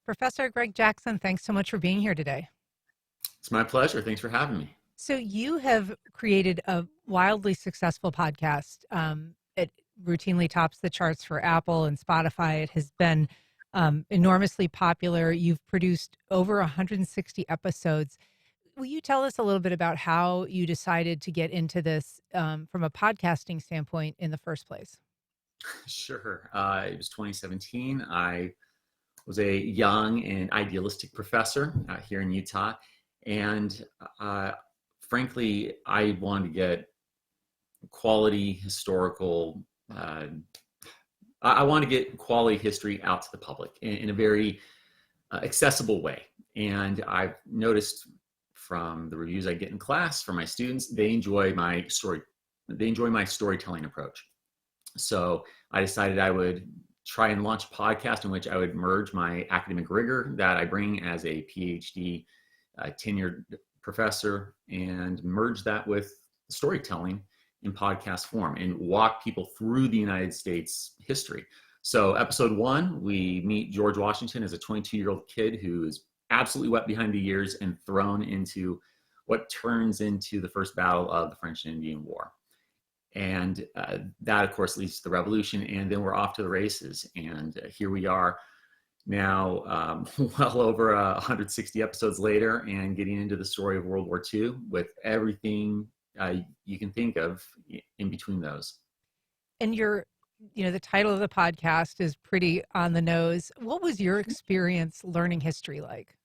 Professor Greg Jackson, thanks so much for being here today. It's my pleasure. Thanks for having me. So, you have created a wildly successful podcast. It routinely tops the charts for Apple and Spotify. It has been enormously popular. You've produced over 160 episodes. Will you tell us a little bit about how you decided to get into this from a podcasting standpoint in the first place? Sure. It was 2017. I was a young and idealistic professor here in Utah. And frankly, I wanted to get quality historical, I want to get quality history out to the public in a very accessible way. And I've noticed from the reviews I get in class from my students, they enjoy my storytelling approach. So I decided I would try and launch a podcast in which I would merge my academic rigor that I bring as a PhD tenured professor and merge that with storytelling in podcast form and walk people through the United States history. So episode 1, we meet George Washington as a 22-year-old kid who is absolutely wet behind the ears and thrown into what turns into the first battle of the French and Indian War. And that, of course, leads to the revolution. And then we're off to the races. And here we are now, well over 160 episodes later, and getting into the story of World War II with everything you can think of in between those. And the title of the podcast is pretty on the nose. What was your experience learning history like?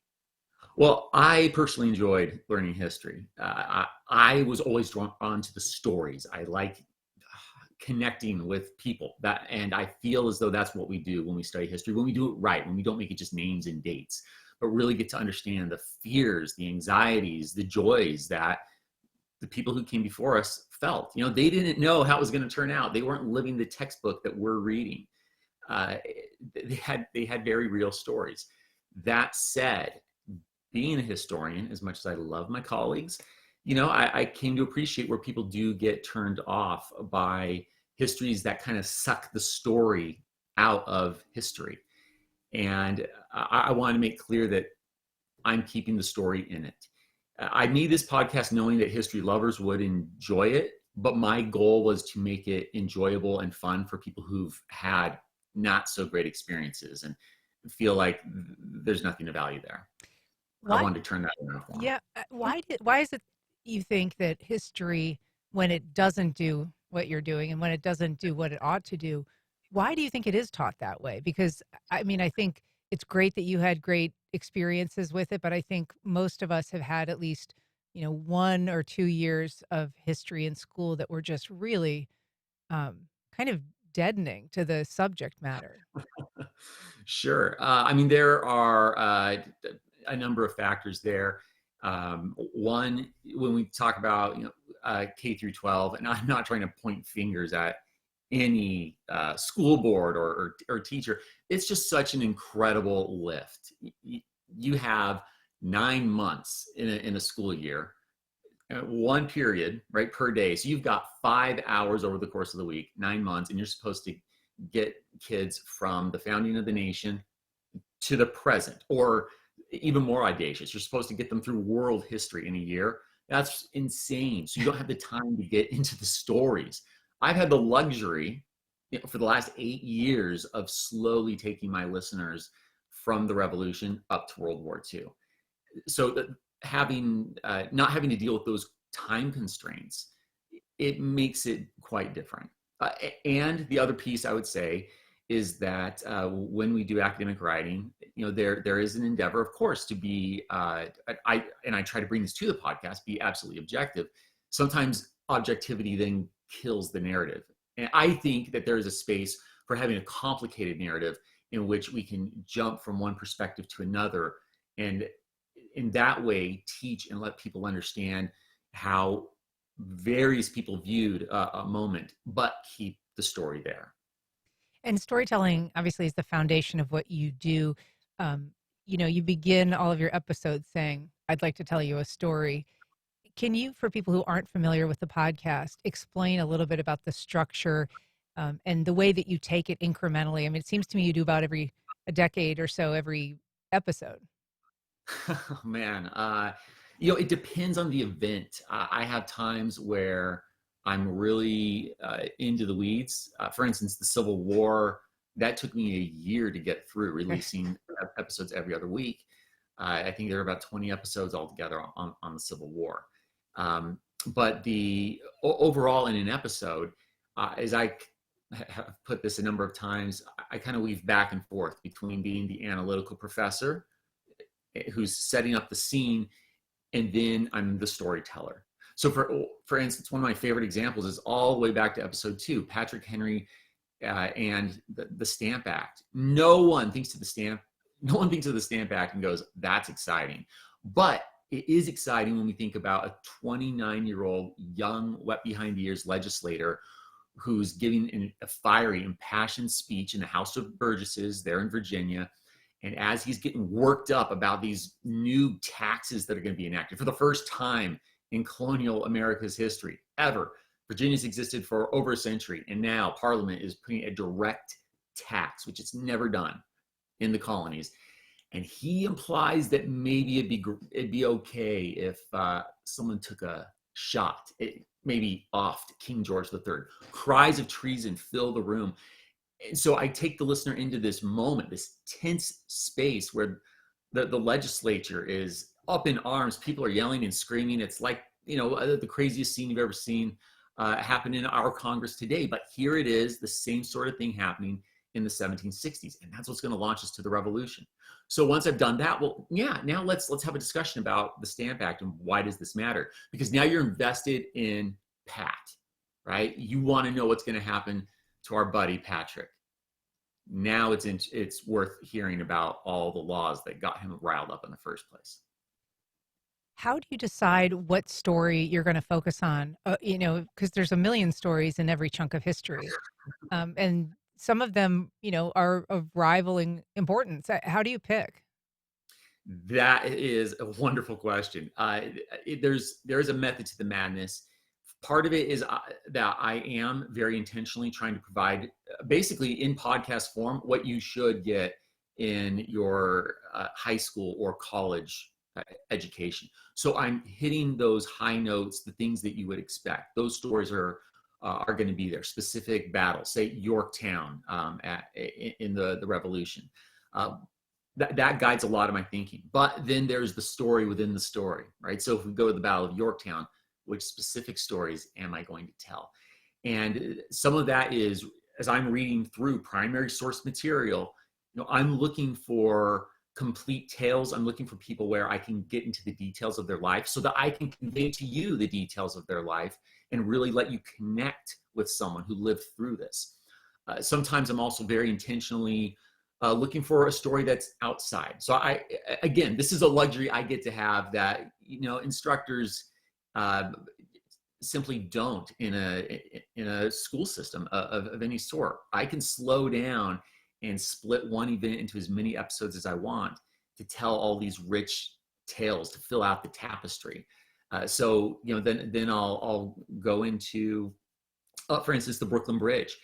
Well, I personally enjoyed learning history. I was always drawn to the stories. I like connecting with people, and I feel as though that's what we do when we study history, when we do it right, when we don't make it just names and dates, but really get to understand the fears, the anxieties, the joys that the people who came before us felt. They didn't know how it was going to turn out. They weren't living the textbook that we're reading. They had very real stories. That said, being a historian, as much as I love my colleagues, I came to appreciate where people do get turned off by histories that kind of suck the story out of history. And I want to make clear that I'm keeping the story in it. I made this podcast knowing that history lovers would enjoy it, but my goal was to make it enjoyable and fun for people who've had not so great experiences and feel like there's nothing to value there. I wanted to turn that around for them. Yeah. Why is it you think that history, when it doesn't do what you're doing and when it doesn't do what it ought to do, why do you think it is taught that way? Because I think it's great that you had great experiences with it, but I think most of us have had at least, 1 or 2 years of history in school that were just really kind of deadening to the subject matter. Sure. There are a number of factors there. One, when we talk about K through 12, and I'm not trying to point fingers at any school board or teacher, it's just such an incredible lift. You have 9 months in a school year, one period, right, per day. So you've got 5 hours over the course of the week, 9 months, and you're supposed to get kids from the founding of the nation to the present, or even more audacious, you're supposed to get them through world history in a year. That's insane. So you don't have the time to get into the stories. I've had the luxury for the last 8 years of slowly taking my listeners from the revolution up to World War II. So not having to deal with those time constraints, it makes it quite different. And the other piece I would say is that when we do academic writing, there is an endeavor, of course, to be, I try to bring this to the podcast, be absolutely objective. Sometimes objectivity then kills the narrative. And I think that there is a space for having a complicated narrative in which we can jump from one perspective to another, and in that way teach and let people understand how various people viewed a moment, but keep the story there. And storytelling obviously is the foundation of what you do. You begin all of your episodes saying, I'd like to tell you a story. Can you, for people who aren't familiar with the podcast, explain a little bit about the structure and the way that you take it incrementally? It seems to me you do about every a decade or so, every episode? Oh, man, it depends on the event. I have times where I'm really into the weeds. For instance, the Civil War, that took me a year to get through, releasing episodes every other week. I think there are about 20 episodes altogether on the Civil War. But overall in an episode, as have put this a number of times, I kind of weave back and forth between being the analytical professor who's setting up the scene, and then I'm the storyteller. So for instance, one of my favorite examples is all the way back to episode 2, Patrick Henry and the Stamp Act. No one thinks of the Stamp Act and goes, "That's exciting," but it is exciting when we think about a 29-year-old young, wet behind the ears legislator who's giving a fiery, impassioned speech in the House of Burgesses there in Virginia. And as he's getting worked up about these new taxes that are going to be enacted for the first time in colonial America's history ever, Virginia's existed for over a century. And now Parliament is putting a direct tax, which it's never done in the colonies. And he implies that maybe it'd be okay if someone took a shot, maybe off King George III. Cries of treason fill the room. And so I take the listener into this moment, this tense space where the legislature is up in arms. People are yelling and screaming. It's like, the craziest scene you've ever seen happen in our Congress today. But here it is, the same sort of thing happening in the 1760s. And that's what's going to launch us to the revolution. So once I've done that, well, yeah, now let's have a discussion about the Stamp Act and why does this matter? Because now you're invested in Pat, right? You want to know what's going to happen to our buddy Patrick. Now it's worth hearing about all the laws that got him riled up in the first place. How do you decide what story you're going to focus on? Because there's a million stories in every chunk of history, and some of them, are of rivaling importance. How do you pick? That is a wonderful question. There's a method to the madness. Part of it is that I am very intentionally trying to provide, basically in podcast form, what you should get in your high school or college education. So I'm hitting those high notes, the things that you would expect. Those stories are going to be there. Specific battles, say Yorktown in the Revolution. That guides a lot of my thinking. But then there's the story within the story, right? So if we go to the Battle of Yorktown, which specific stories am I going to tell? And some of that is, as I'm reading through primary source material, I'm looking for complete tales. I'm looking for people where I can get into the details of their life so that I can convey to you the details of their life and really let you connect with someone who lived through this. Sometimes I'm also very intentionally looking for a story that's outside. So again, this is a luxury I get to have that, instructors simply don't in a school system of any sort. I can slow down and split one event into as many episodes as I want to tell all these rich tales to fill out the tapestry. So then I'll go into, for instance, the Brooklyn Bridge.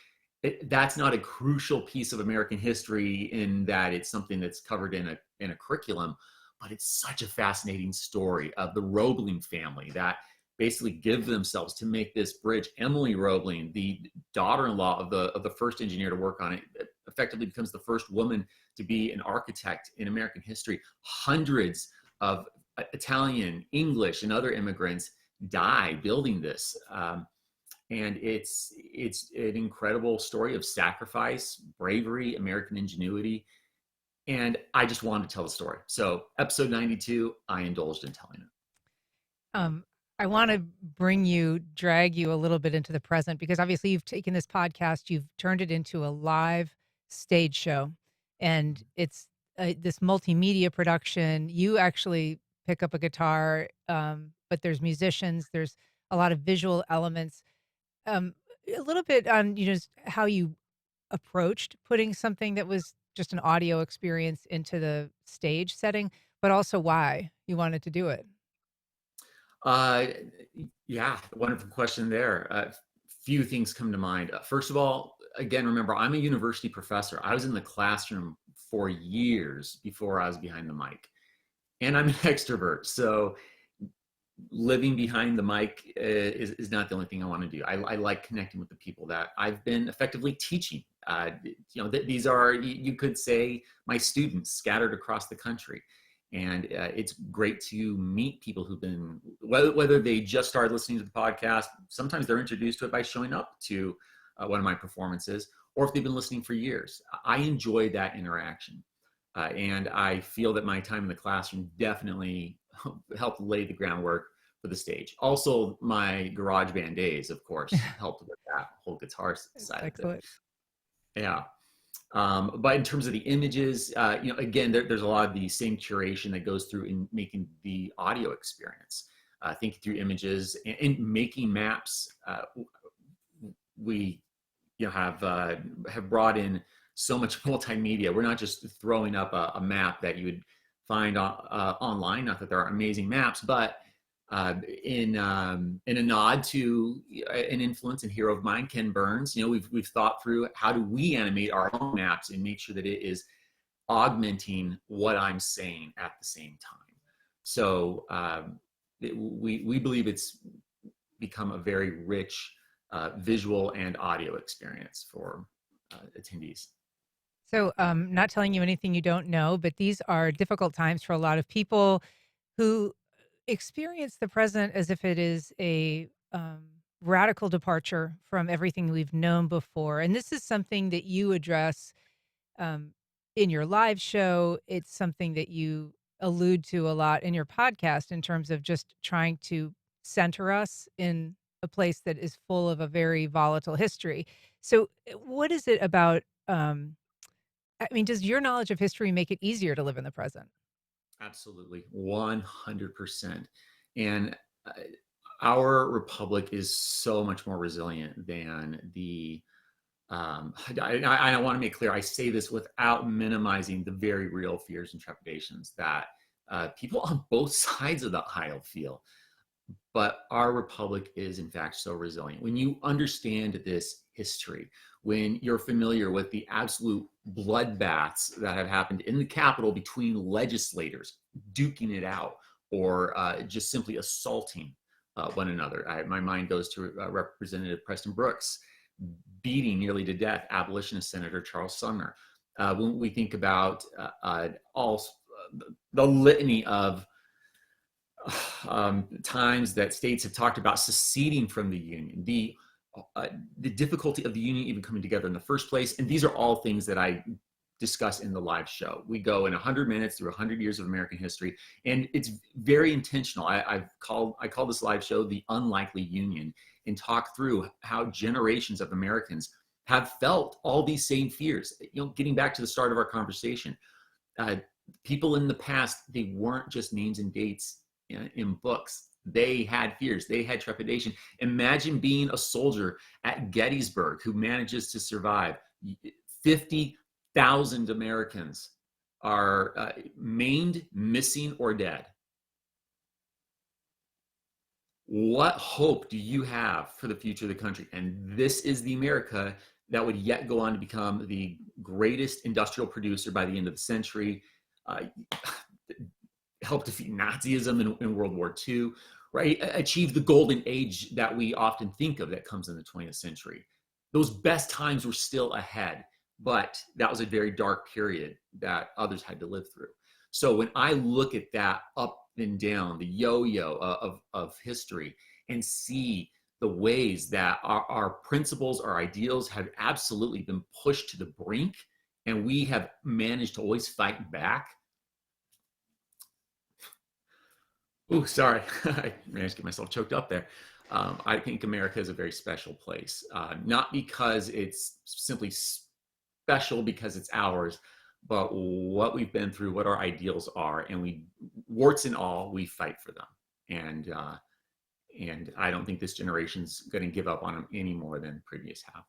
That's not a crucial piece of American history in that it's something that's covered in a curriculum, but it's such a fascinating story of the Roebling family that basically give themselves to make this bridge. Emily Roebling, the daughter-in-law of the first engineer to work on it, effectively becomes the first woman to be an architect in American history. Hundreds of Italian, English, and other immigrants die building this. And it's an incredible story of sacrifice, bravery, American ingenuity. And I just wanted to tell the story. So episode 92, I indulged in telling it. I want to drag you a little bit into the present, because obviously you've taken this podcast, you've turned it into a live stage show, and it's this multimedia production. You actually pick up a guitar, but there's musicians, there's a lot of visual elements. A little bit on just how you approached putting something that was just an audio experience into the stage setting, but also why you wanted to do it. Yeah, wonderful question there. Few things come to mind. First of all, again, remember, I'm a university professor. I was in the classroom for years before I was behind the mic. And I'm an extrovert. So living behind the mic is not the only thing I want to do. I like connecting with the people that I've been effectively teaching. These are, you could say, my students scattered across the country. And it's great to meet people who've been, whether they just started listening to the podcast, sometimes they're introduced to it by showing up to one of my performances, or if they've been listening for years. I enjoy that interaction. And I feel that my time in the classroom definitely helped lay the groundwork for the stage. Also, my garage band days, of course, helped with that whole guitar side of it. Excellent. Yeah. But in terms of the images, again, there's a lot of the same curation that goes through in making the audio experience, thinking through images and making maps. We have brought in so much multimedia. We're not just throwing up a map that you would find online. Not that there are amazing maps, but in a nod to an influence and hero of mine, Ken Burns, we've thought through how do we animate our own maps and make sure that it is augmenting what I'm saying at the same time. So we believe it's become a very rich visual and audio experience for attendees. So, not telling you anything you don't know, but these are difficult times for a lot of people who experience the present as if it is a radical departure from everything we've known before. And this is something that you address um, in your live show. It's something that you allude to a lot in your podcast in terms of just trying to center us in a place that is full of a very volatile history. So, what is it about? I mean, does your knowledge of history make it easier to live in the present? Absolutely, 100%. And uh, our republic is so much more resilient than the. I want to make clear, I say this without minimizing the very real fears and trepidations that people on both sides of the aisle feel. But our republic is, in fact, so resilient. When you understand this history, when you're familiar with the absolute bloodbaths that have happened in the Capitol between legislators duking it out or just simply assaulting one another. My mind goes to Representative Preston Brooks beating nearly to death abolitionist Senator Charles Sumner. When we think about all the litany of times that states have talked about seceding from the Union, the difficulty of the Union even coming together in the first place. And these are all things that I discuss in the live show. We go in 100 minutes through 100 years of American history, and it's very intentional. I call this live show The Unlikely Union, and talk through how generations of Americans have felt all these same fears. Getting back to the start of our conversation, people in the past, they weren't just names and dates in books. They had fears. They had trepidation. Imagine being a soldier at Gettysburg who manages to survive. 50,000 Americans are maimed, missing, or dead. What hope do you have for the future of the country? And this is the America that would yet go on to become the greatest industrial producer by the end of the century, help defeat Nazism in World War II, right? Achieve the golden age that we often think of that comes in the 20th century. Those best times were still ahead, but that was a very dark period that others had to live through. So when I look at that up and down, the yo-yo of history, and see the ways that our principles, our ideals have absolutely been pushed to the brink, and we have managed to always fight back. Oh, sorry. I managed to get myself choked up there. I think America is a very special place, not because it's simply special because it's ours, but what we've been through, what our ideals are, and we, warts and all, we fight for them. And I don't think this generation's going to give up on them any more than previous have.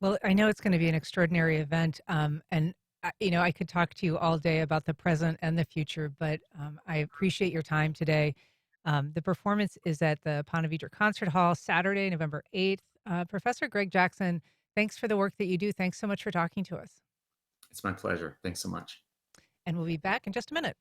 Well, I know it's going to be an extraordinary event, and I could talk to you all day about the present and the future, but I appreciate your time today. The performance is at the Ponte Vedra Concert Hall, Saturday, November 8th. Professor Greg Jackson, thanks for the work that you do. Thanks so much for talking to us. It's my pleasure. Thanks so much. And we'll be back in just a minute.